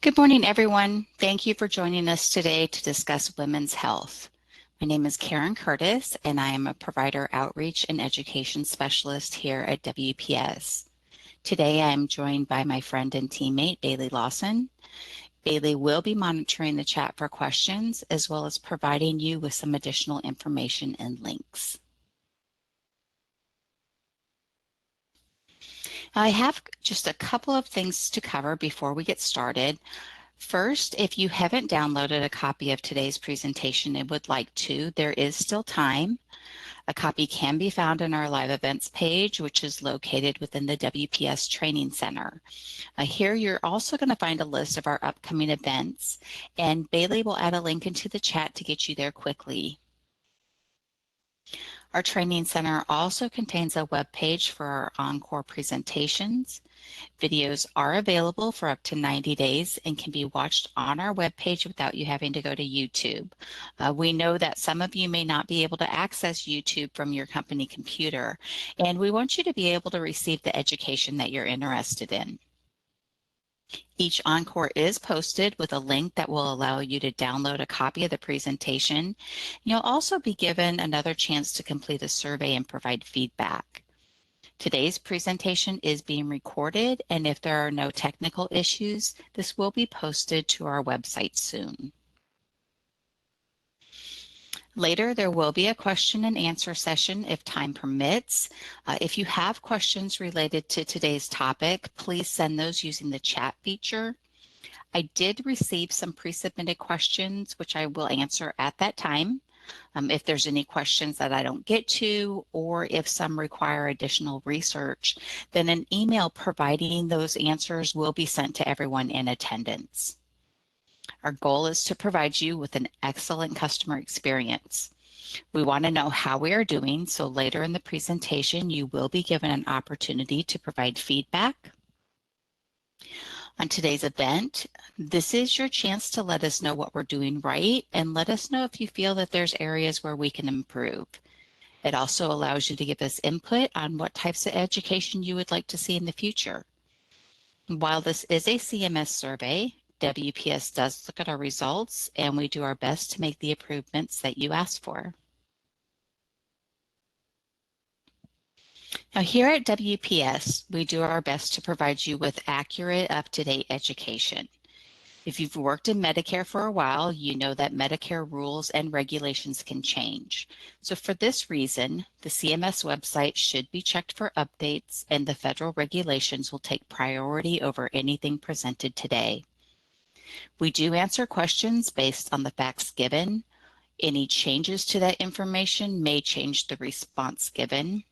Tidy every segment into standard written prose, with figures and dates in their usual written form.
Good morning, everyone. Thank you for joining us today to discuss women's health. My name is Karen Curtis, and I am a provider outreach and education specialist here at WPS. Today, I am joined by my friend and teammate, Bailey Lawson. Bailey will be monitoring the chat for questions, as well as providing you with some additional information and links. I have just a couple of things to cover before we get started. First, if you haven't downloaded a copy of today's presentation and would like to, there is still time. A copy can be found on our live events page, which is located within the WPS Training Center. Here you're also going to find a list of our upcoming events, and Bailey will add a link into the chat to get you there quickly. Our training center also contains a web page for our encore presentations. Videos are available for up to 90 days and can be watched on our webpage without you having to go to YouTube. We know that some of you may not be able to access YouTube from your company computer, and we want you to be able to receive the education that you're interested in. Each encore is posted with a link that will allow you to download a copy of the presentation. You'll also be given another chance to complete a survey and provide feedback. Today's presentation is being recorded, and if there are no technical issues, this will be posted to our website soon. Later, there will be a question and answer session if time permits. If you have questions related to today's topic, please send those using the chat feature. I did receive some pre-submitted questions, which I will answer at that time. If there's any questions that I don't get to, or if some require additional research, then an email providing those answers will be sent to everyone in attendance. Our goal is to provide you with an excellent customer experience. We want to know how we are doing, so later in the presentation, you will be given an opportunity to provide feedback. On today's event, this is your chance to let us know what we're doing right and let us know if you feel that there's areas where we can improve. It also allows you to give us input on what types of education you would like to see in the future. While this is a CMS survey, WPS does look at our results, and we do our best to make the improvements that you asked for. Now, here at WPS, we do our best to provide you with accurate, up-to-date education. If you've worked in Medicare for a while, you know that Medicare rules and regulations can change. So for this reason, the CMS website should be checked for updates, and the federal regulations will take priority over anything presented today. We do answer questions based on the facts given. Any changes to that information may change the response given.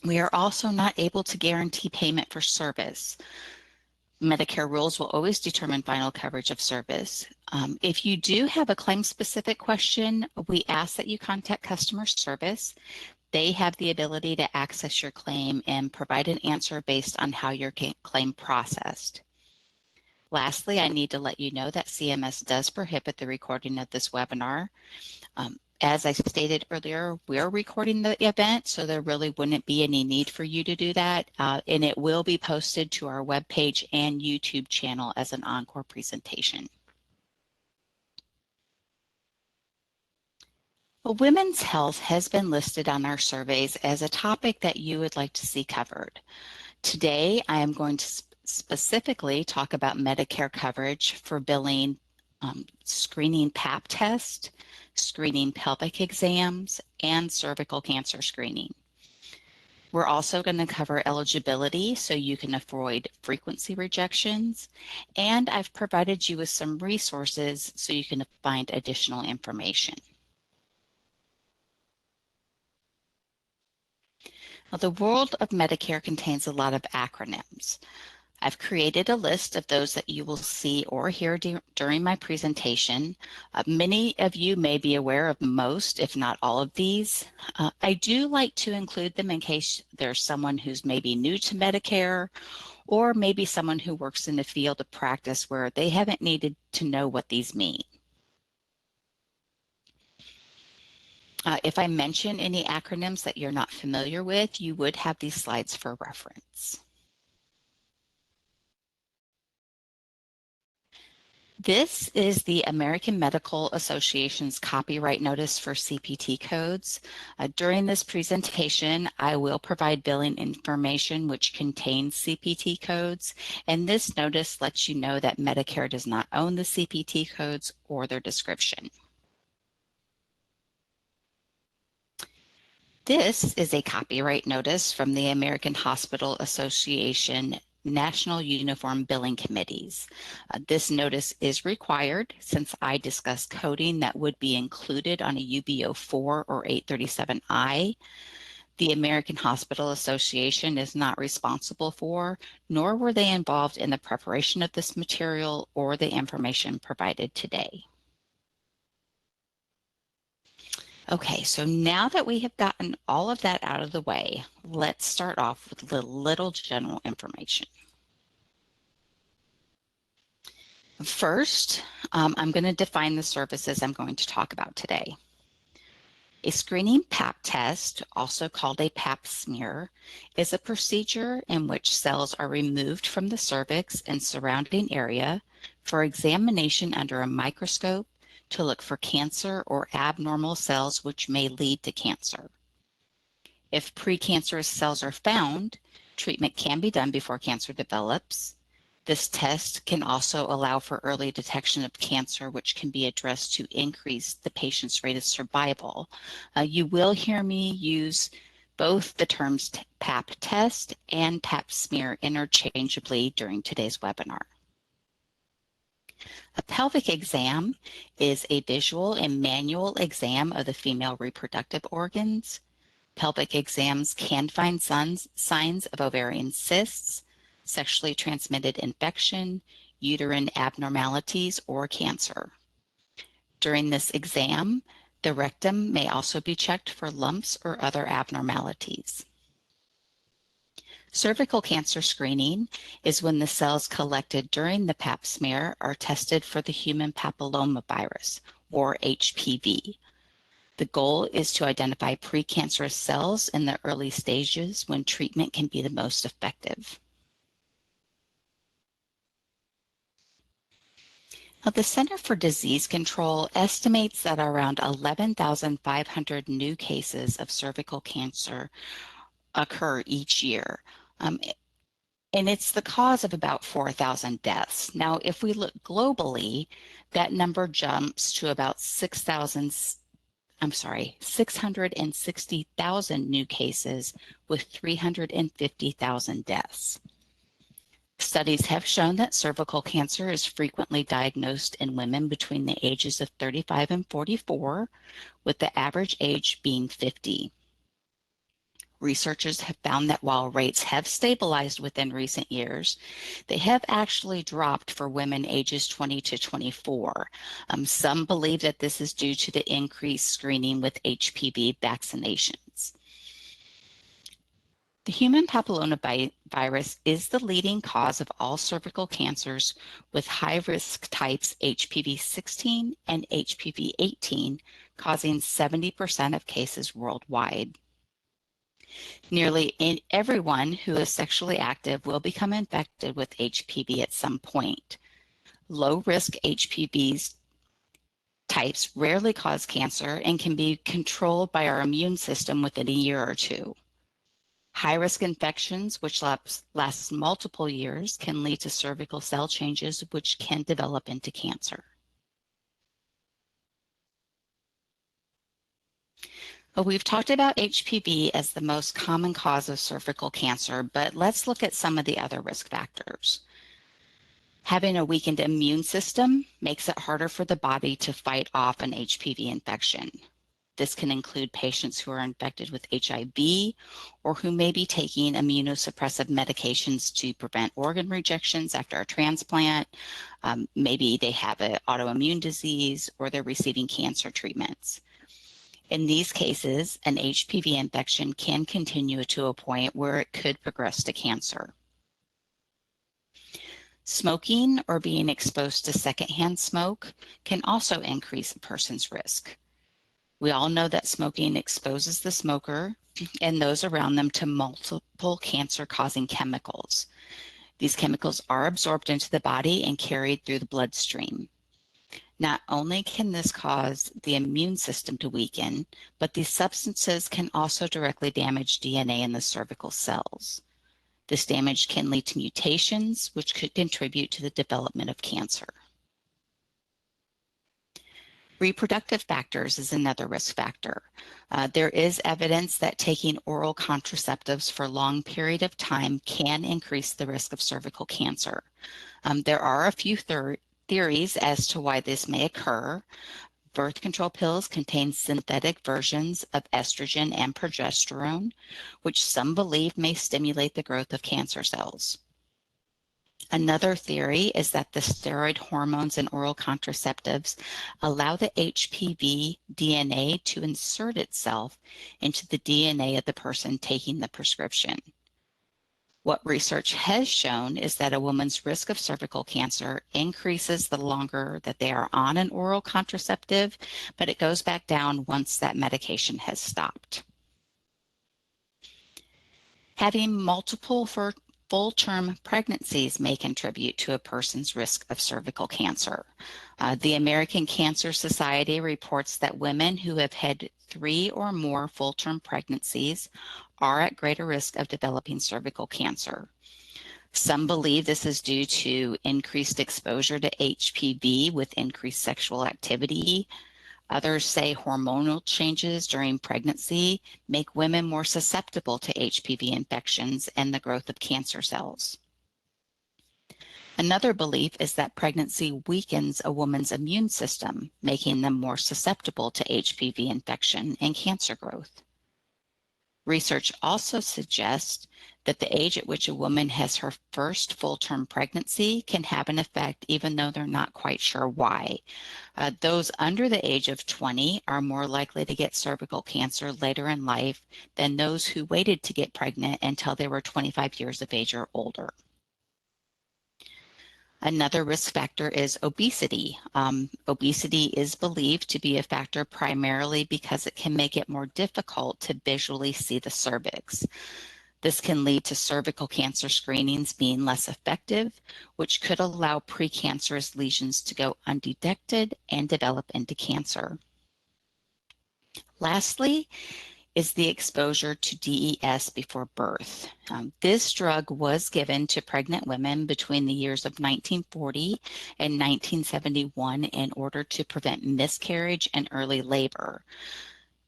We are also not able to guarantee payment for service. Medicare rules will always determine final coverage of service. If you do have a claim-specific question, we ask that you contact customer service. They have the ability to access your claim and provide an answer based on how your claim processed. Lastly, I need to let you know that CMS does prohibit the recording of this webinar. As I stated earlier, we're recording the event, so there really wouldn't be any need for you to do that, and it will be posted to our webpage and YouTube channel as an encore presentation. Well, women's health has been listed on our surveys as a topic that you would like to see covered. Today, I am going to specifically talk about Medicare coverage for billing screening Pap test, screening pelvic exams, and cervical cancer screening. We're also going to cover eligibility so you can avoid frequency rejections, and I've provided you with some resources so you can find additional information. Now, the world of Medicare contains a lot of acronyms. I've created a list of those that you will see or hear during my presentation. Many of you may be aware of most, if not all of these. I do like to include them in case there's someone who's maybe new to Medicare, or maybe someone who works in the field of practice where they haven't needed to know what these mean. If I mention any acronyms that you're not familiar with, you would have these slides for reference. This is the American Medical Association's copyright notice for CPT codes. During this presentation, I will provide billing information which contains CPT codes, and this notice lets you know that Medicare does not own the CPT codes or their description. This is a copyright notice from the American Hospital Association National Uniform Billing Committees. This notice is required since I discussed coding that would be included on a UBO 4 or 837I. The American Hospital Association is not responsible for, nor were they involved in the preparation of this material or the information provided today. Okay, so now that we have gotten all of that out of the way, let's start off with a little general information. First, I'm going to define the services I'm going to talk about today. A screening Pap test, also called a Pap smear, is a procedure in which cells are removed from the cervix and surrounding area for examination under a microscope to look for cancer or abnormal cells which may lead to cancer. If precancerous cells are found, treatment can be done before cancer develops. This test can also allow for early detection of cancer, which can be addressed to increase the patient's rate of survival. You will hear me use both the terms Pap test and Pap smear interchangeably during today's webinar. A pelvic exam is a visual and manual exam of the female reproductive organs. Pelvic exams can find signs of ovarian cysts, sexually transmitted infection, uterine abnormalities, or cancer. During this exam, the rectum may also be checked for lumps or other abnormalities. Cervical cancer screening is when the cells collected during the Pap smear are tested for the human papillomavirus, or HPV. The goal is to identify precancerous cells in the early stages when treatment can be the most effective. Now, the Center for Disease Control estimates that around 11,500 new cases of cervical cancer occur each year. And it's the cause of about 4,000 deaths. Now, if we look globally, that number jumps to about 660,000 new cases with 350,000 deaths. Studies have shown that cervical cancer is frequently diagnosed in women between the ages of 35 and 44, with the average age being 50. Researchers have found that while rates have stabilized within recent years, they have actually dropped for women ages 20 to 24. Some believe that this is due to the increased screening with HPV vaccinations. The human papillomavirus is the leading cause of all cervical cancers, with high-risk types HPV-16 and HPV-18 causing 70% of cases worldwide. Nearly everyone who is sexually active will become infected with HPV at some point. Low-risk HPV types rarely cause cancer and can be controlled by our immune system within a year or two. High-risk infections, which last multiple years, can lead to cervical cell changes, which can develop into cancer. Well, we've talked about HPV as the most common cause of cervical cancer, but let's look at some of the other risk factors. Having a weakened immune system makes it harder for the body to fight off an HPV infection. This can include patients who are infected with HIV or who may be taking immunosuppressive medications to prevent organ rejections after a transplant. Maybe they have an autoimmune disease or they're receiving cancer treatments. In these cases, an HPV infection can continue to a point where it could progress to cancer. Smoking or being exposed to secondhand smoke can also increase a person's risk. We all know that smoking exposes the smoker and those around them to multiple cancer-causing chemicals. These chemicals are absorbed into the body and carried through the bloodstream. Not only can this cause the immune system to weaken, but these substances can also directly damage DNA in the cervical cells. This damage can lead to mutations, which could contribute to the development of cancer. Reproductive factors is another risk factor. There is evidence that taking oral contraceptives for a long period of time can increase the risk of cervical cancer. There are a few theories as to why this may occur. Birth control pills contain synthetic versions of estrogen and progesterone, which some believe may stimulate the growth of cancer cells. Another theory is that the steroid hormones in oral contraceptives allow the HPV DNA to insert itself into the DNA of the person taking the prescription. What research has shown is that a woman's risk of cervical cancer increases the longer that they are on an oral contraceptive, but it goes back down once that medication has stopped. Having multiple full-term pregnancies may contribute to a person's risk of cervical cancer. The American Cancer Society reports that women who have had 3 or more full-term pregnancies are at greater risk of developing cervical cancer. Some believe this is due to increased exposure to HPV with increased sexual activity. Others say hormonal changes during pregnancy make women more susceptible to HPV infections and the growth of cancer cells. Another belief is that pregnancy weakens a woman's immune system, making them more susceptible to HPV infection and cancer growth. Research also suggests that the age at which a woman has her first full-term pregnancy can have an effect even though they're not quite sure why. Those under the age of 20 are more likely to get cervical cancer later in life than those who waited to get pregnant until they were 25 years of age or older. Another risk factor is obesity. Obesity is believed to be a factor primarily because it can make it more difficult to visually see the cervix. This can lead to cervical cancer screenings being less effective, which could allow precancerous lesions to go undetected and develop into cancer. Lastly, is the exposure to DES before birth. This drug was given to pregnant women between the years of 1940 and 1971 in order to prevent miscarriage and early labor.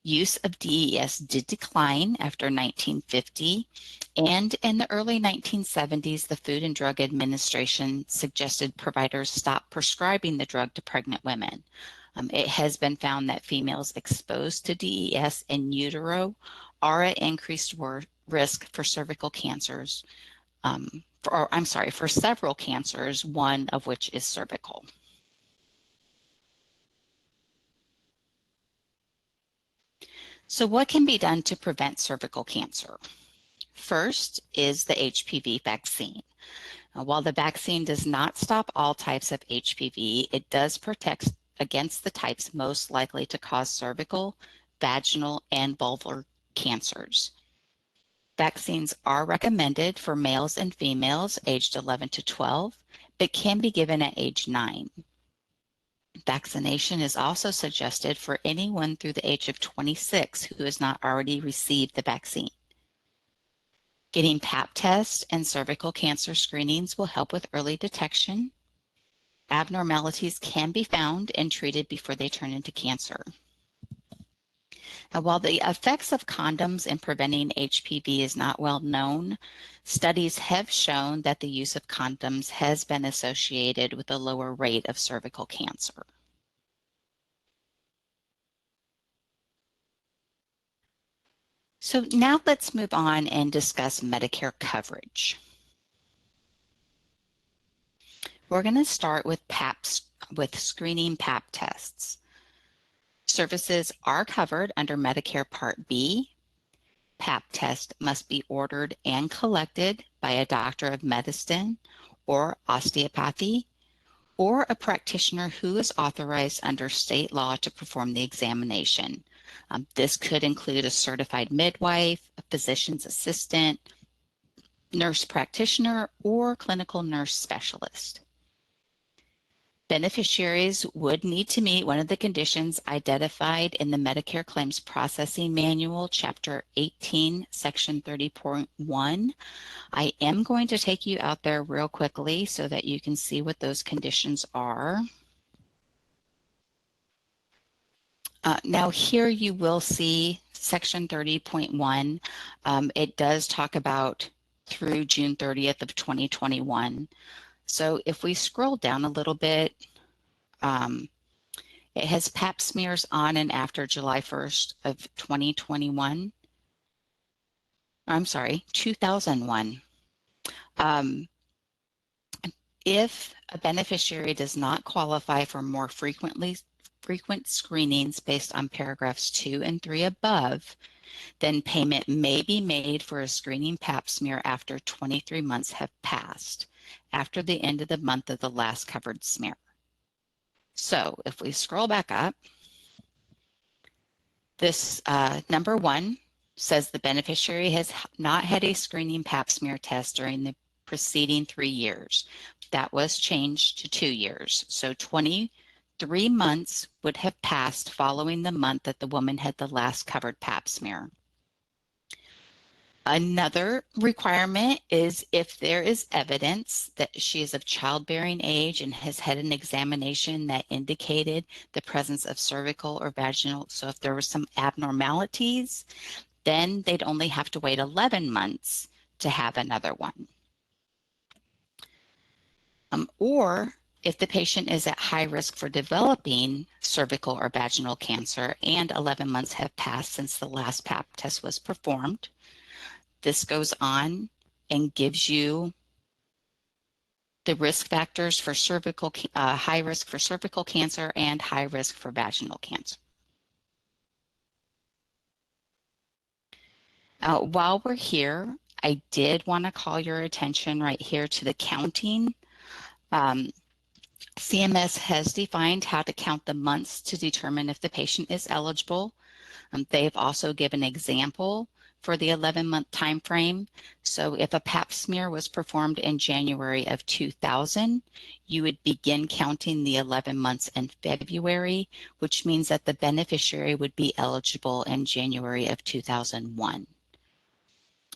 Use of DES did decline after 1950, and in the early 1970s, the Food and Drug Administration suggested providers stop prescribing the drug to pregnant women. It has been found that females exposed to DES in utero are at increased risk for cervical cancers, for several cancers, one of which is cervical. So what can be done to prevent cervical cancer? First is the HPV vaccine. While the vaccine does not stop all types of HPV, it does protect against the types most likely to cause cervical, vaginal, and vulvar cancers. Vaccines are recommended for males and females aged 11 to 12, but can be given at age 9. Vaccination is also suggested for anyone through the age of 26 who has not already received the vaccine. Getting Pap tests and cervical cancer screenings will help with early detection. Abnormalities can be found and treated before they turn into cancer. Now, while the effects of condoms in preventing HPV is not well known, studies have shown that the use of condoms has been associated with a lower rate of cervical cancer. So now let's move on and discuss Medicare coverage. We're going to start with screening Pap tests. Services are covered under Medicare Part B. Pap test must be ordered and collected by a doctor of medicine or osteopathy, or a practitioner who is authorized under state law to perform the examination. This could include a certified midwife, a physician's assistant, nurse practitioner, or clinical nurse specialist. Beneficiaries would need to meet one of the conditions identified in the Medicare Claims Processing Manual, Chapter 18, Section 30.1. I am going to take you out there real quickly so that you can see what those conditions are. Now here you will see Section 30.1. It does talk about through June 30th of 2021. So if we scroll down a little bit, it has Pap smears on and after July 1st of 2021. I'm sorry, 2001. If a beneficiary does not qualify for more frequent screenings based on paragraphs 2 and 3 above, then payment may be made for a screening Pap smear after 23 months have passed, after the end of the month of the last covered smear. So if we scroll back up, this number 1 says the beneficiary has not had a screening Pap smear test during the preceding 3 years. That was changed to 2 years. So 23 months would have passed following the month that the woman had the last covered Pap smear. Another requirement is if there is evidence that she is of childbearing age and has had an examination that indicated the presence of cervical or vaginal. So if there were some abnormalities, then they'd only have to wait 11 months to have another one. Or if the patient is at high risk for developing cervical or vaginal cancer and 11 months have passed since the last Pap test was performed, this goes on and gives you the risk factors for cervical, high risk for cervical cancer and high risk for vaginal cancer. While we're here, I did want to call your attention right here to the counting. CMS has defined how to count the months to determine if the patient is eligible. They've also given an example for the 11-month time frame. So if a Pap smear was performed in January of 2000, you would begin counting the 11 months in February, which means that the beneficiary would be eligible in January of 2001.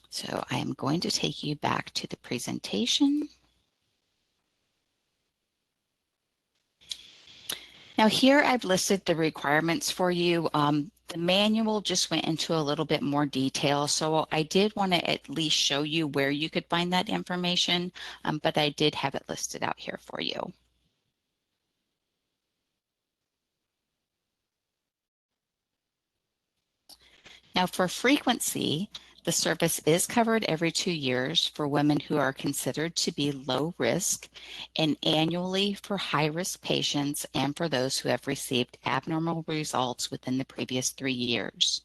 So I am going to take you back to the presentation. Now here I've listed the requirements for you. The manual just went into a little bit more detail, so I did want to at least show you where you could find that information, but I did have it listed out here for you. Now for frequency, the service is covered every 2 years for women who are considered to be low risk, and annually for high risk patients and for those who have received abnormal results within the previous 3 years.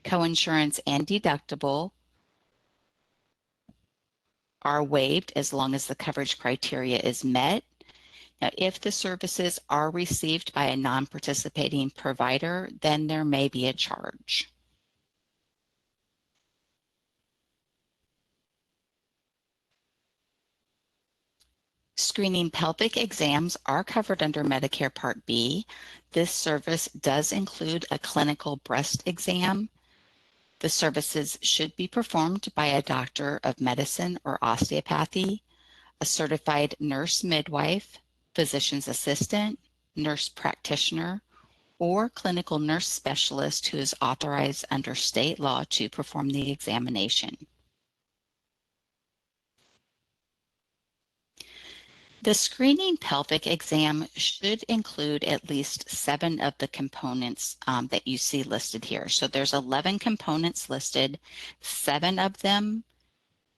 Coinsurance and deductible are waived as long as the coverage criteria is met. Now, if the services are received by a non-participating provider, then there may be a charge. Screening pelvic exams are covered under Medicare Part B. This service does include a clinical breast exam. The services should be performed by a doctor of medicine or osteopathy, a certified nurse midwife, physician's assistant, nurse practitioner, or clinical nurse specialist who is authorized under state law to perform the examination. The screening pelvic exam should include at least 7 of the components that you see listed here. So there's 11 components listed, 7 of them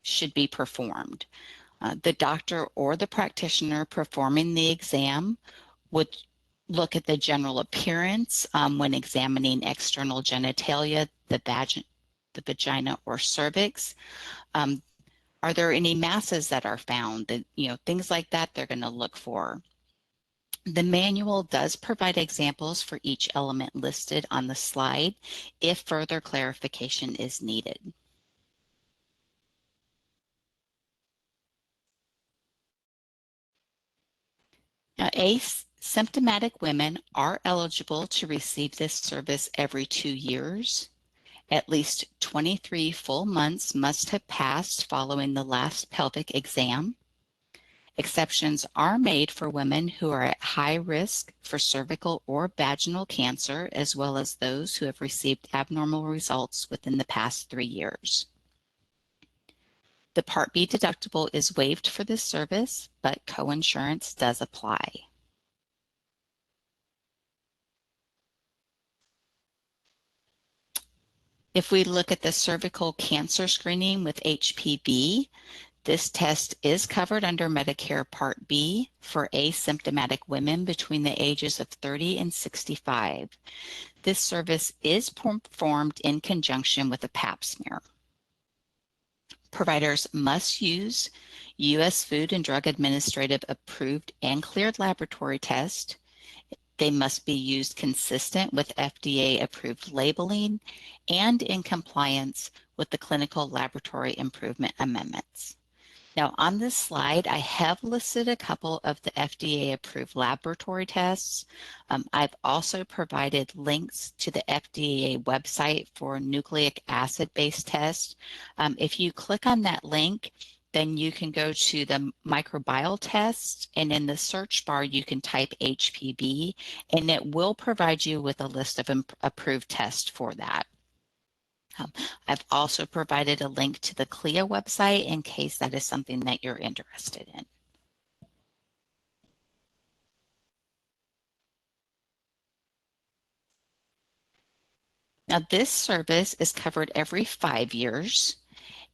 should be performed. The doctor or the practitioner performing the exam would look at the general appearance when examining external genitalia, the vagina or cervix. Are there any masses that are found? Things like that they're going to look for. The manual does provide examples for each element listed on the slide if further clarification is needed. Now, asymptomatic women are eligible to receive this service every 2 years. At least 23 full months must have passed following the last pelvic exam. Exceptions are made for women who are at high risk for cervical or vaginal cancer, as well as those who have received abnormal results within the past 3 years. The Part B deductible is waived for this service, but coinsurance does apply. If we look at the cervical cancer screening with HPV, this test is covered under Medicare Part B for asymptomatic women between the ages of 30 and 65. This service is performed in conjunction with a pap smear. Providers must use U.S. Food and Drug Administrative approved and cleared laboratory tests. They must be used consistent with FDA approved labeling and in compliance with the clinical laboratory improvement amendments. Now on this slide, I have listed a couple of the FDA approved laboratory tests. I've also provided links to the FDA website for nucleic acid-based tests. If you click on that link, then you can go to the microbial test, and in the search bar, you can type HPV, and it will provide you with a list of approved tests for that. I've also provided a link to the CLIA website in case that is something that you're interested in. Now, this service is covered every 5 years,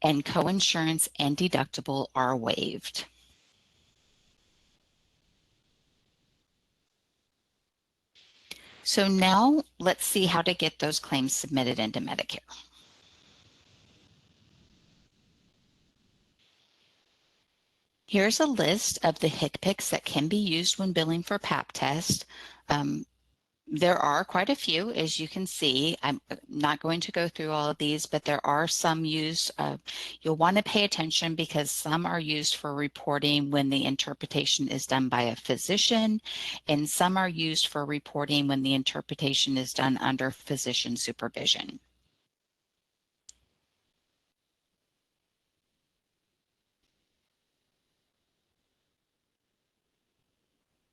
and coinsurance and deductible are waived. So now let's see how to get those claims submitted into Medicare. Here's a list of the HCPCS that can be used when billing for Pap test. There are quite a few, as you can see. I'm not going to go through all of these, but there are some used. You'll want to pay attention because some are used for reporting when the interpretation is done by a physician, and some are used for reporting when the interpretation is done under physician supervision.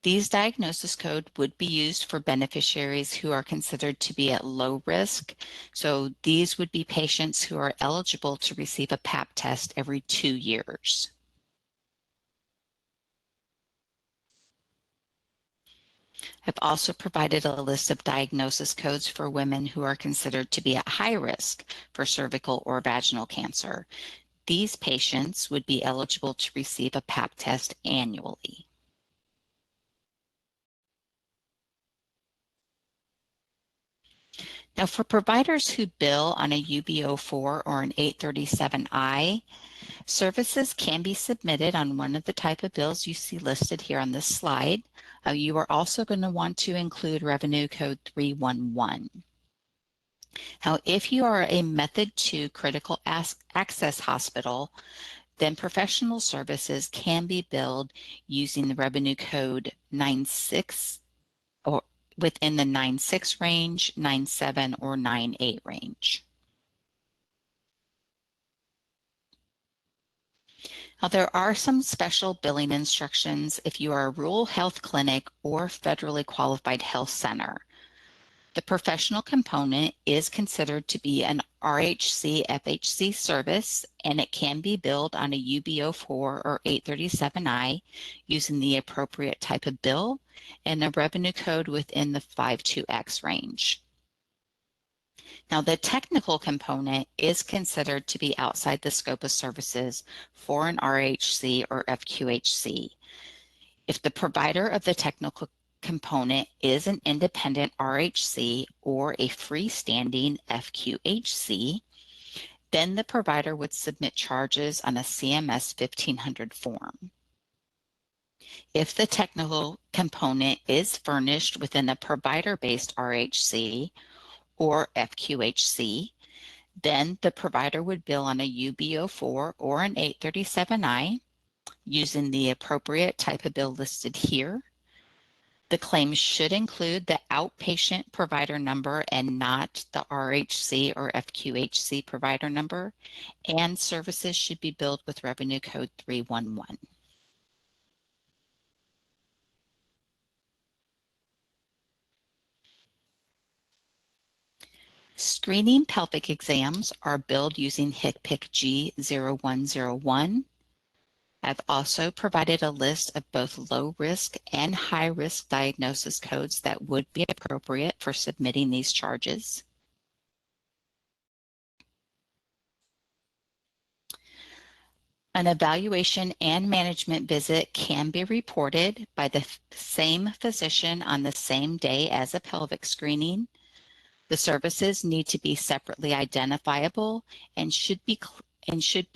These diagnosis codes would be used for beneficiaries who are considered to be at low risk. So these would be patients who are eligible to receive a Pap test every 2 years. I've also provided a list of diagnosis codes for women who are considered to be at high risk for cervical or vaginal cancer. These patients would be eligible to receive a Pap test annually. Now, for providers who bill on a UB04 or an 837I, services can be submitted on one of the type of bills you see listed here on this slide. You are also going to want to include revenue code 311. Now, if you are a Method 2 critical access hospital, then professional services can be billed using the revenue code 96 or within the 96 range, 97, or 98 range. Now, there are some special billing instructions if you are a rural health clinic or federally qualified health center. The professional component is considered to be an RHC-FHC service, and it can be billed on a UB04 or 837I using the appropriate type of bill and a revenue code within the 52X range. Now, the technical component is considered to be outside the scope of services for an RHC or FQHC. If the provider of the technical component is an independent RHC or a freestanding FQHC, then the provider would submit charges on a CMS 1500 form. If the technical component is furnished within a provider-based RHC or FQHC, then the provider would bill on a UB04 or an 837I using the appropriate type of bill listed here The claim should include the outpatient provider number and not the RHC or FQHC provider number, and services should be billed with revenue code 311. Screening pelvic exams are billed using HCPC G0101. I've also provided a list of both low-risk and high-risk diagnosis codes that would be appropriate for submitting these charges. An evaluation and management visit can be reported by the same physician on the same day as a pelvic screening. The services need to be separately identifiable and should be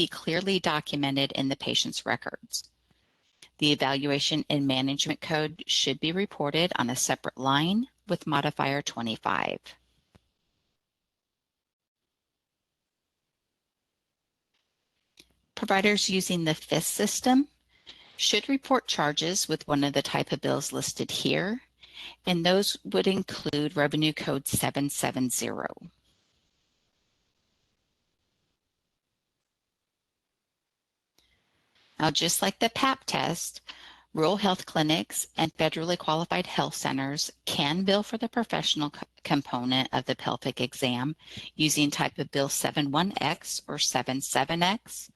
clearly documented in the patient's records. The evaluation and management code should be reported on a separate line with modifier 25. Providers using the FIS system should report charges with one of the type of bills listed here, and those would include revenue code 770. Now, just like the PAP test, rural health clinics and federally qualified health centers can bill for the professional component of the pelvic exam using type of bill 71X or 77X,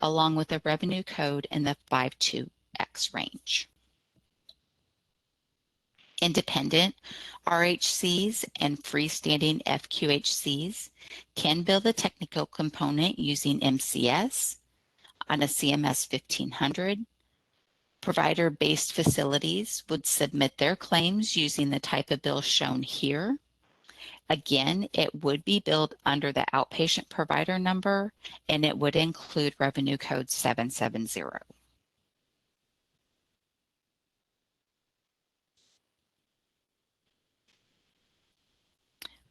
along with a revenue code in the 52X range. Independent RHCs and freestanding FQHCs can bill the technical component using MCS on a CMS 1500. Provider-based facilities would submit their claims using the type of bill shown here. Again, it would be billed under the outpatient provider number, and it would include revenue code 770.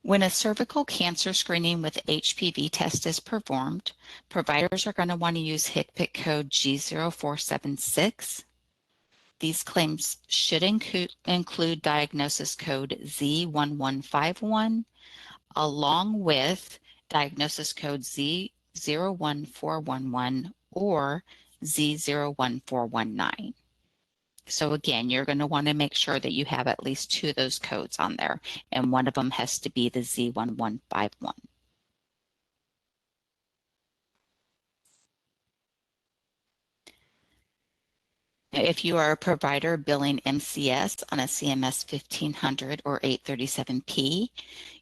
When a cervical cancer screening with HPV test is performed, providers are going to want to use HCPC code G0476. These claims should include diagnosis code Z1151, along with diagnosis code Z01411 or Z01419. So again, you're going to want to make sure that you have at least two of those codes on there, and one of them has to be the Z1151. If you are a provider billing MCS on a CMS 1500 or 837P,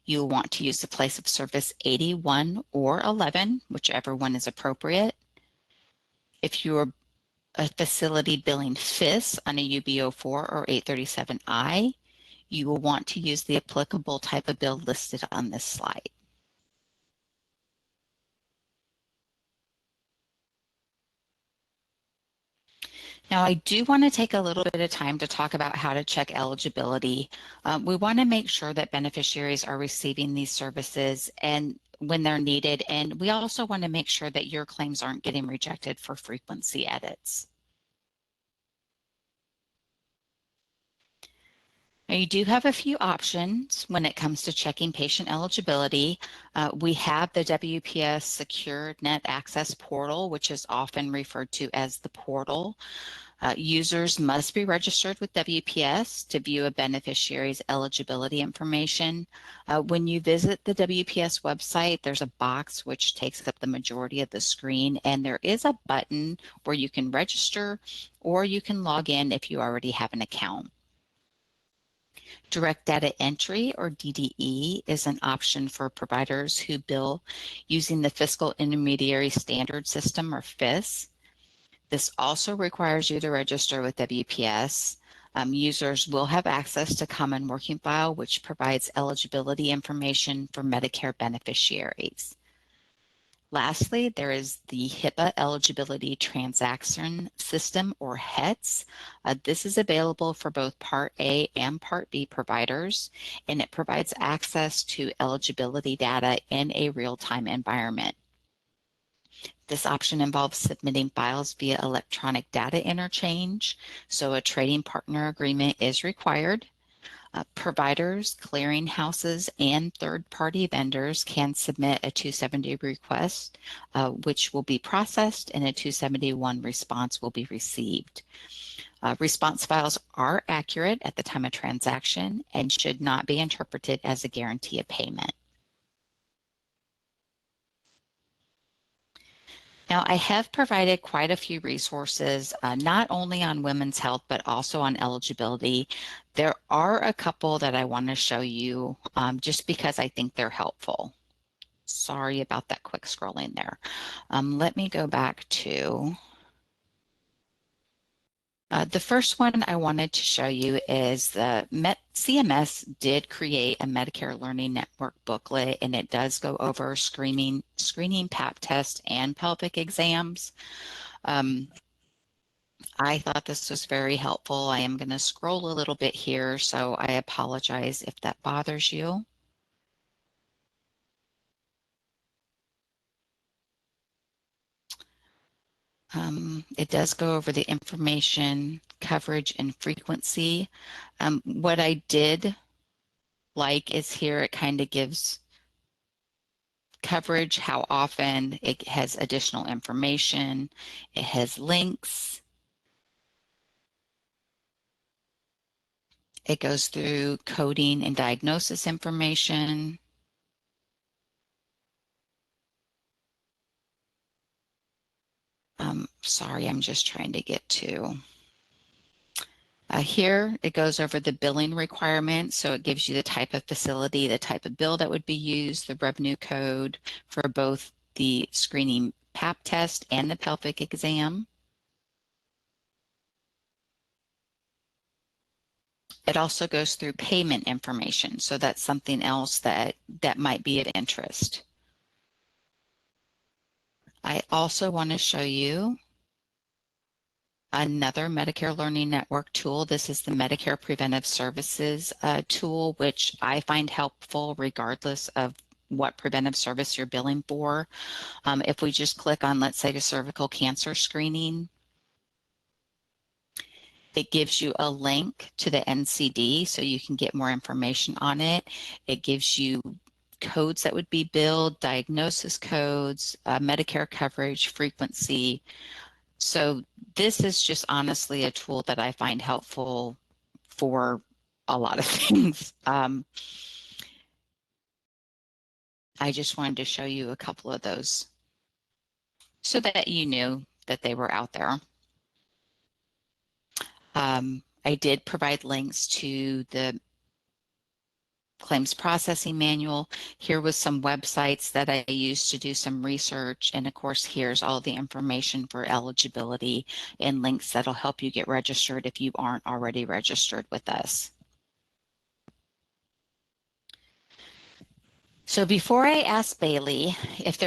you'll want to use the place of service 81 or 11, whichever one is appropriate. If you're a facility billing FIS on a UB04 or 837I, you will want to use the applicable type of bill listed on this slide. Now, I do want to take a little bit of time to talk about how to check eligibility. We want to make sure that beneficiaries are receiving these services and when they're needed, and we also want to make sure that your claims aren't getting rejected for frequency edits. Now, you do have a few options when it comes to checking patient eligibility. We have the WPS Secure Net Access Portal, which is often referred to as the portal. Users must be registered with WPS to view a beneficiary's eligibility information. When you visit the WPS website, there's a box which takes up the majority of the screen, and there is a button where you can register or you can log in if you already have an account. Direct data entry, or DDE, is an option for providers who bill using the Fiscal Intermediary Standard System, or FIS. This also requires you to register with WPS. Users will have access to Common Working File, which provides eligibility information for Medicare beneficiaries. Lastly, there is the HIPAA Eligibility Transaction System, or HETS. This is available for both Part A and Part B providers, and it provides access to eligibility data in a real-time environment. This option involves submitting files via electronic data interchange, so a trading partner agreement is required. Providers, clearinghouses, and third-party vendors can submit a 270 request, which will be processed, and a 271 response will be received. Response files are accurate at the time of transaction and should not be interpreted as a guarantee of payment. Now, I have provided quite a few resources, not only on women's health, but also on eligibility. There are a couple that I want to show you just because I think they're helpful. Sorry about that quick scrolling there. Let me go back to the first one I wanted to show you is CMS did create a Medicare Learning Network booklet, and it does go over screening Pap test and pelvic exams. I thought this was very helpful. I am going to scroll a little bit here, so I apologize if that bothers you. It does go over the information, coverage, and frequency. What I did like is here it kind of gives coverage, how often, it has additional information, it has links. It goes through coding and diagnosis information. Sorry, I'm just trying to get to. Here, it goes over the billing requirements, so it gives you the type of facility, the type of bill that would be used, the revenue code for both the screening Pap test and the pelvic exam. It also goes through payment information, so that's something else that might be of interest. I also want to show you another Medicare Learning Network tool. This is the Medicare Preventive Services tool, which I find helpful regardless of what preventive service you're billing for. If we just click on, let's say, the cervical cancer screening, it gives you a link to the NCD so you can get more information on it. It gives you codes that would be billed, diagnosis codes, Medicare coverage, frequency. So this is just honestly a tool that I find helpful for a lot of things. I just wanted to show you a couple of those so that you knew that they were out there. I did provide links to the claims processing manual. Here was some websites that I used to do some research. And of course, here's all the information for eligibility and links that'll help you get registered if you aren't already registered with us. So before I ask Bailey if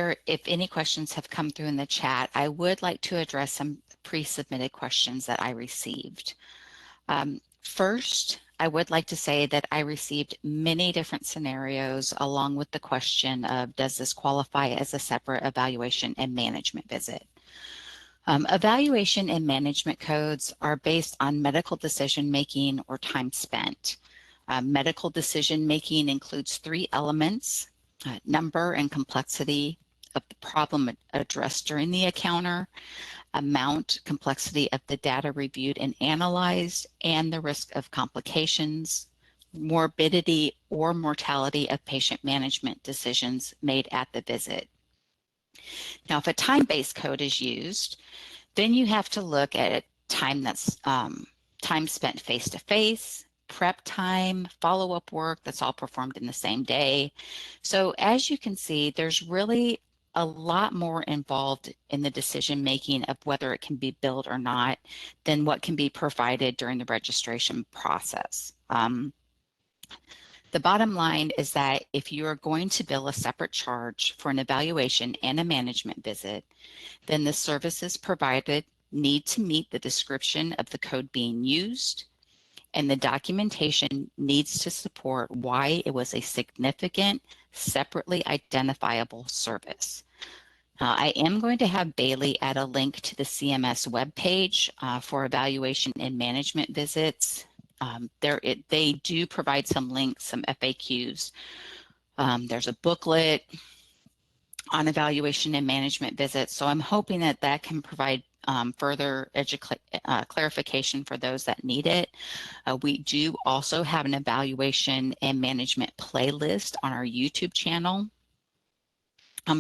any questions have come through in the chat, I would like to address some pre-submitted questions that I received. First, I would like to say that I received many different scenarios along with the question of, does this qualify as a separate evaluation and management visit? Evaluation and management codes are based on medical decision-making or time spent. Medical decision-making includes 3 elements: number and complexity of the problem addressed during the encounter, amount, complexity of the data reviewed and analyzed, and the risk of complications, morbidity, or mortality of patient management decisions made at the visit. Now, if a time-based code is used, then you have to look at time that's time spent face-to-face, prep time, follow-up work that's all performed in the same day. So as you can see, there's really a lot more involved in the decision making of whether it can be billed or not than what can be provided during the registration process. The bottom line is that if you are going to bill a separate charge for an evaluation and a management visit, then the services provided need to meet the description of the code being used, and the documentation needs to support why it was a significant, separately identifiable service. I am going to have Bailey add a link to the CMS webpage for evaluation and management visits. They do provide some links, some FAQs. There's a booklet on evaluation and management visits, so I'm hoping that that can provide further clarification for those that need it. We do also have an evaluation and management playlist on our YouTube channel.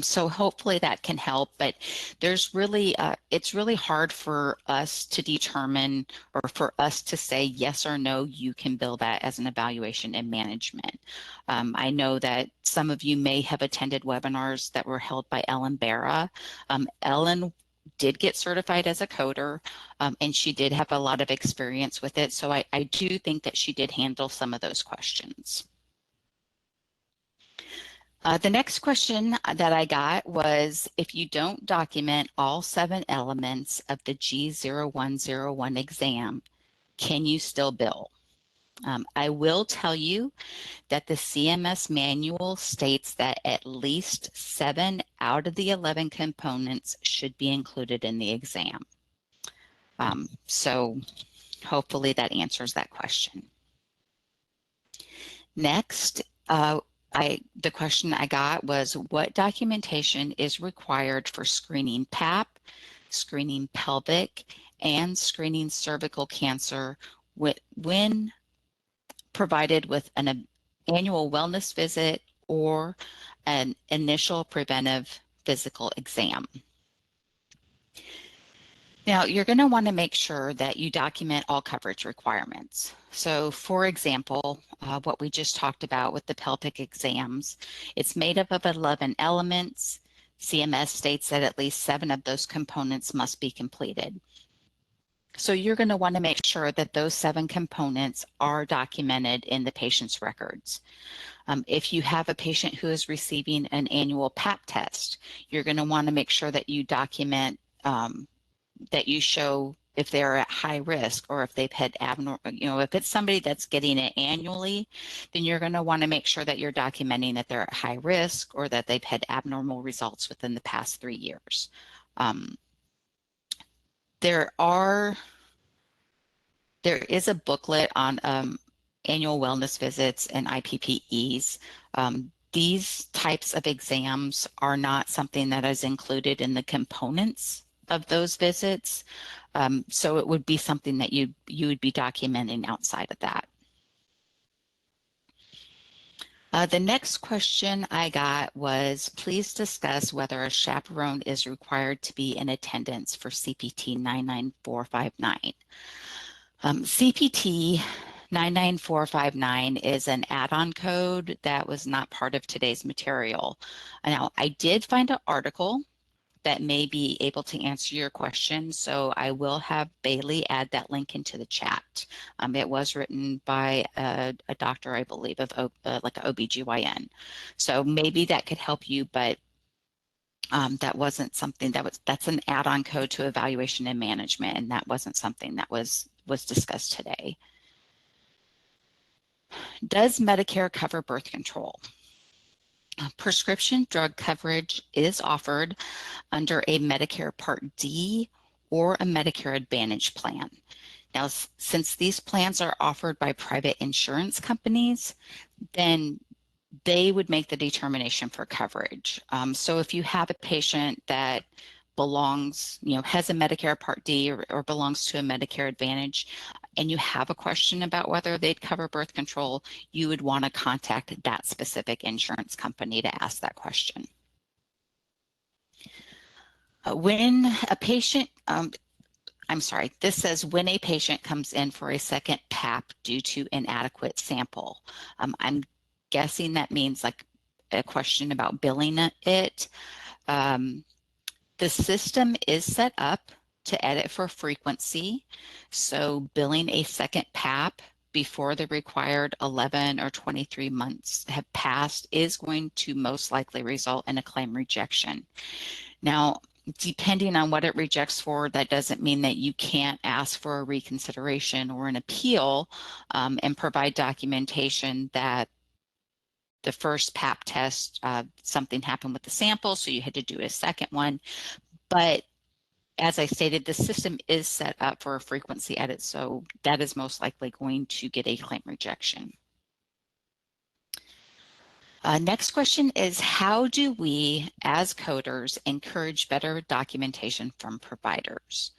So hopefully that can help, but there's really, it's really hard for us to determine or for us to say yes or no, you can bill that as an evaluation and management. I know that some of you may have attended webinars that were held by Ellen Barra. Ellen did get certified as a coder, and she did have a lot of experience with it. So I do think that she did handle some of those questions. The next question that I got was, if you don't document all 7 elements of the G0101 exam, can you still bill? I will tell you that the CMS manual states that at least 7 out of the 11 components should be included in the exam. So hopefully that answers that question. Next, the question I got was, what documentation is required for screening PAP, screening pelvic, and screening cervical cancer when provided with an annual wellness visit or an initial preventive physical exam? Now, you're going to want to make sure that you document all coverage requirements. So, for example, what we just talked about with the pelvic exams, it's made up of 11 elements. CMS states that at least 7 of those components must be completed. So you're going to want to make sure that those 7 components are documented in the patient's records. If you have a patient who is receiving an annual PAP test, you're going to want to make sure that you document that you show if they're at high risk or if they've had abnormal, if it's somebody that's getting it annually, then you're going to want to make sure that you're documenting that they're at high risk or that they've had abnormal results within the past 3 years. There is a booklet on annual wellness visits and IPPEs. These types of exams are not something that is included in the components of those visits. So it would be something that you would be documenting outside of that. The next question I got was, please discuss whether a chaperone is required to be in attendance for CPT 99459. CPT 99459 is an add-on code that was not part of today's material. Now, I did find an article that may be able to answer your question, so I will have Bailey add that link into the chat. It was written by a doctor, I believe, of like an OBGYN. So maybe that could help you, but that wasn't something that's an add-on code to evaluation and management, and that wasn't something that was discussed today. Does Medicare cover birth control? Prescription drug coverage is offered under a Medicare Part D or a Medicare Advantage plan. Now, since these plans are offered by private insurance companies, then they would make the determination for coverage. So if you have a patient that belongs, has a Medicare Part D or belongs to a Medicare Advantage, and you have a question about whether they'd cover birth control, you would want to contact that specific insurance company to ask that question. When a patient, this says when a patient comes in for a second PAP due to inadequate sample. I'm guessing that means like a question about billing it. The system is set up to edit for frequency, so billing a second PAP before the required 11 or 23 months have passed is going to most likely result in a claim rejection. Now, depending on what it rejects for, that doesn't mean that you can't ask for a reconsideration or an appeal and provide documentation that the first PAP test, something happened with the sample, so you had to do a second one. But as I stated, the system is set up for a frequency edit, so that is most likely going to get a claim rejection. Next question is, how do we, as coders, encourage better documentation from providers?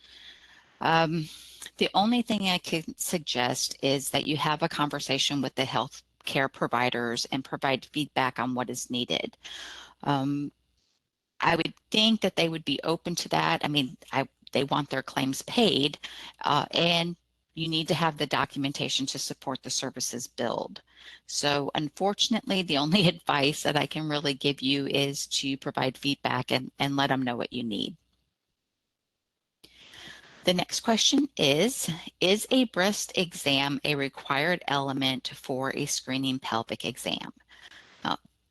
The only thing I can suggest is that you have a conversation with the healthcare providers and provide feedback on what is needed. I would think that they would be open to that. I mean, they want their claims paid, and you need to have the documentation to support the services billed. So unfortunately, the only advice that I can really give you is to provide feedback and let them know what you need. The next question is a breast exam a required element for a screening pelvic exam?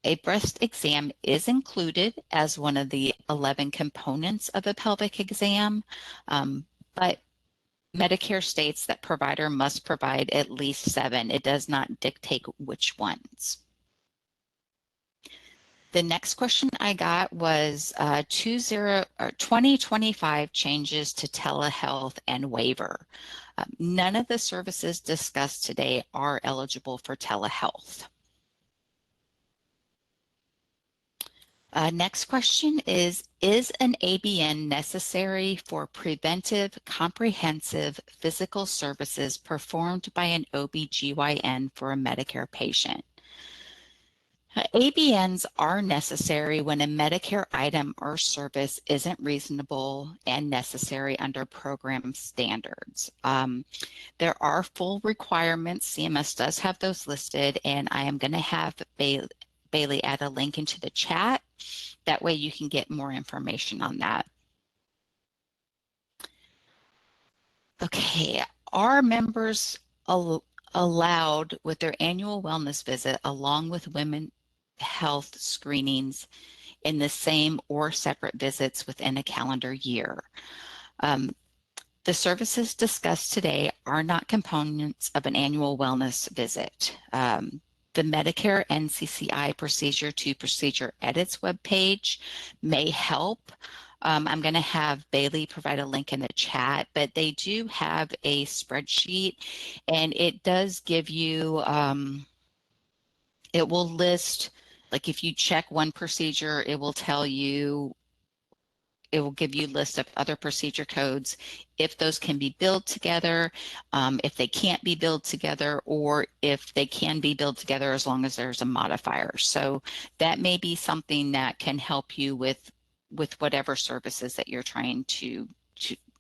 A breast exam is included as one of the 11 components of a pelvic exam, but Medicare states that provider must provide at least 7. It does not dictate which ones. The next question I got was 2025 changes to telehealth and waiver. None of the services discussed today are eligible for telehealth. Next question is an ABN necessary for preventive comprehensive physical services performed by an OB/GYN for a Medicare patient? ABNs are necessary when a Medicare item or service isn't reasonable and necessary under program standards. There are full requirements. CMS does have those listed, and I am going to have Bailey add a link into the chat. That way you can get more information on that. Okay, are members allowed with their annual wellness visit along with women health screenings in the same or separate visits within a calendar year? The services discussed today are not components of an annual wellness visit. The Medicare NCCI Procedure to Procedure Edits webpage may help. I'm going to have Bailey provide a link in the chat, but they do have a spreadsheet, and it does give you, it will list, like if you check one procedure, it will tell you, it will give you a list of other procedure codes, if those can be billed together, if they can't be billed together, or if they can be billed together as long as there's a modifier. So that may be something that can help you with whatever services that you're trying to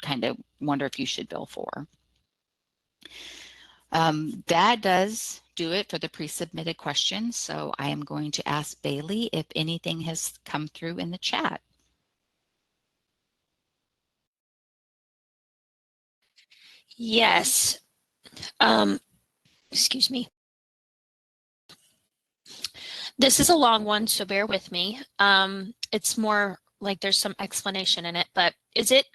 kind of wonder if you should bill for. That does do it for the pre-submitted questions. So I am going to ask Bailey if anything has come through in the chat. Yes. Excuse me. This is a long one, so bear with me. It's more like there's some explanation in it, but it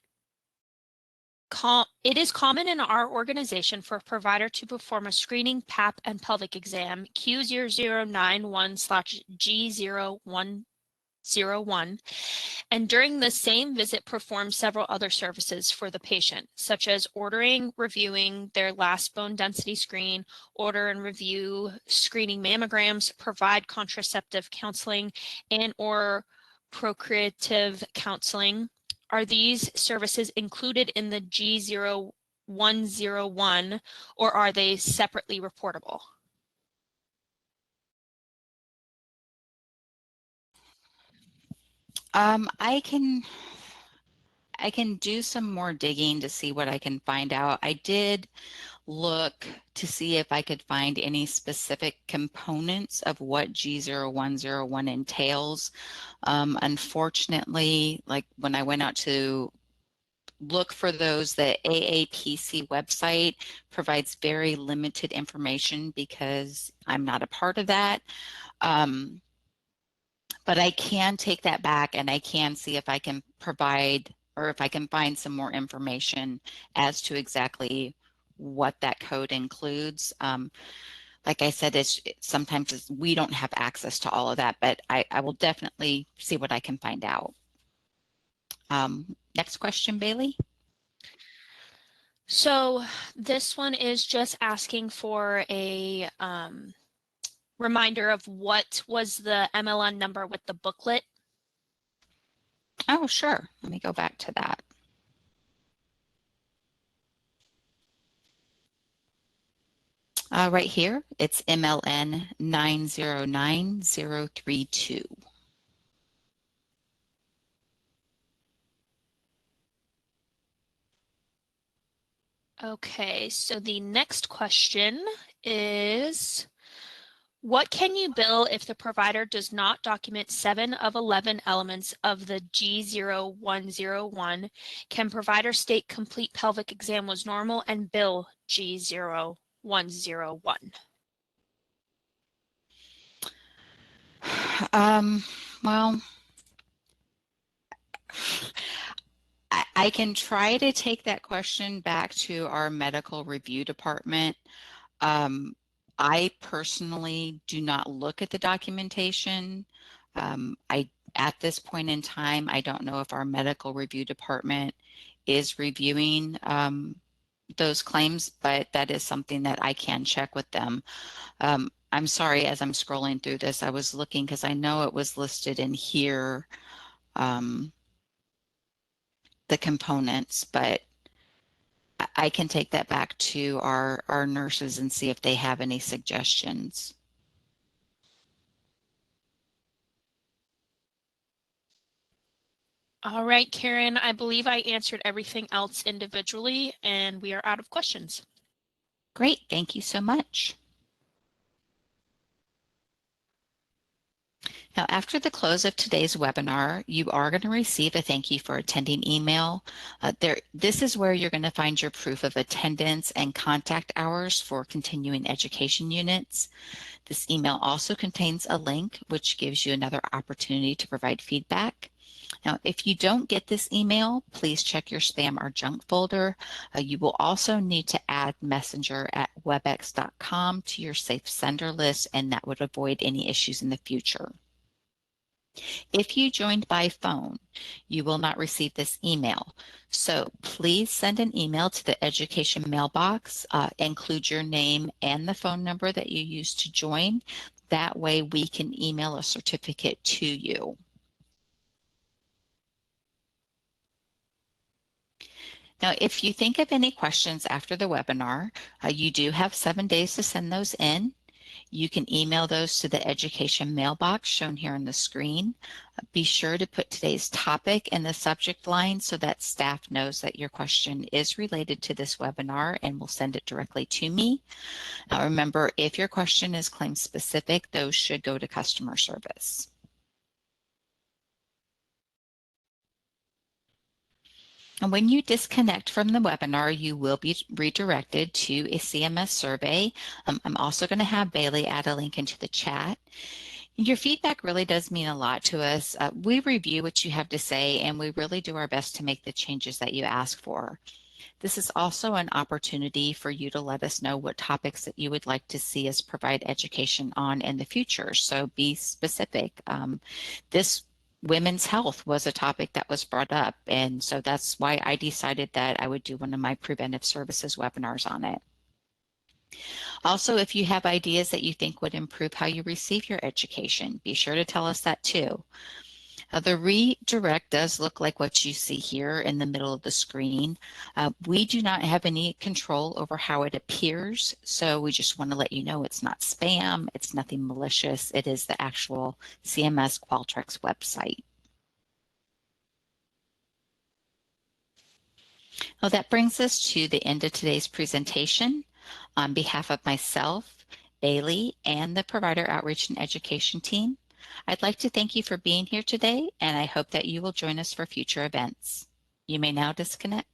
is common in our organization for a provider to perform a screening PAP and pelvic exam Q0091/G0101, and during the same visit perform several other services for the patient, such as ordering, reviewing their last bone density screen, order and review screening mammograms, provide contraceptive counseling, and or procreative counseling. Are these services included in the G0101, or are they separately reportable? I can do some more digging to see what I can find out. I did look to see if I could find any specific components of what G0101 entails. Unfortunately, like when I went out to look for those, the AAPC website provides very limited information because I'm not a part of that. But I can take that back and I can see if I can provide or if I can find some more information as to exactly what that code includes. like I said, sometimes we don't have access to all of that, but I will definitely see what I can find out. Next question, Bailey. So this one is just asking for a reminder of what was the MLN number with the booklet. Oh, sure. Let me go back to that. Right here, it's MLN 909032. Okay, so the next question is, what can you bill if the provider does not document 7 of 11 elements of the G0101? Can provider state complete pelvic exam was normal and bill G0101? Well, I can try to take that question back to our medical review department. I personally do not look at the documentation. At this point in time, I don't know if our medical review department is reviewing those claims, but that is something that I can check with them. I'm sorry, as I'm scrolling through this, I was looking because I know it was listed in here, the components, but I can take that back to our nurses and see if they have any suggestions. All right, Karen, I believe I answered everything else individually, and we are out of questions. Great, thank you so much. Now, after the close of today's webinar, you are going to receive a thank you for attending email. This is where you're going to find your proof of attendance and contact hours for continuing education units. This email also contains a link which gives you another opportunity to provide feedback. Now, if you don't get this email, please check your spam or junk folder. You will also need to add messenger@webex.com to your safe sender list, and that would avoid any issues in the future. If you joined by phone, you will not receive this email. So please send an email to the education mailbox, include your name and the phone number that you used to join. That way we can email a certificate to you. Now, if you think of any questions after the webinar, you do have 7 days to send those in. You can email those to the education mailbox shown here on the screen. Be sure to put today's topic in the subject line so that staff knows that your question is related to this webinar and will send it directly to me. Now remember, if your question is claim specific, those should go to customer service. And when you disconnect from the webinar, you will be redirected to a CMS survey. I'm also going to have Bailey add a link into the chat. Your feedback really does mean a lot to us. We review what you have to say, and we really do our best to make the changes that you ask for. This is also an opportunity for you to let us know what topics that you would like to see us provide education on in the future. So be specific. This women's health was a topic that was brought up, and so that's why I decided that I would do one of my preventive services webinars on it. Also, if you have ideas that you think would improve how you receive your education, be sure to tell us that too. The redirect does look like what you see here in the middle of the screen. We do not have any control over how it appears, so we just want to let you know it's not spam, it's nothing malicious, it is the actual CMS Qualtrics website. Well, that brings us to the end of today's presentation. On behalf of myself, Bailey, and the Provider Outreach and Education team, I'd like to thank you for being here today, and I hope that you will join us for future events. You may now disconnect.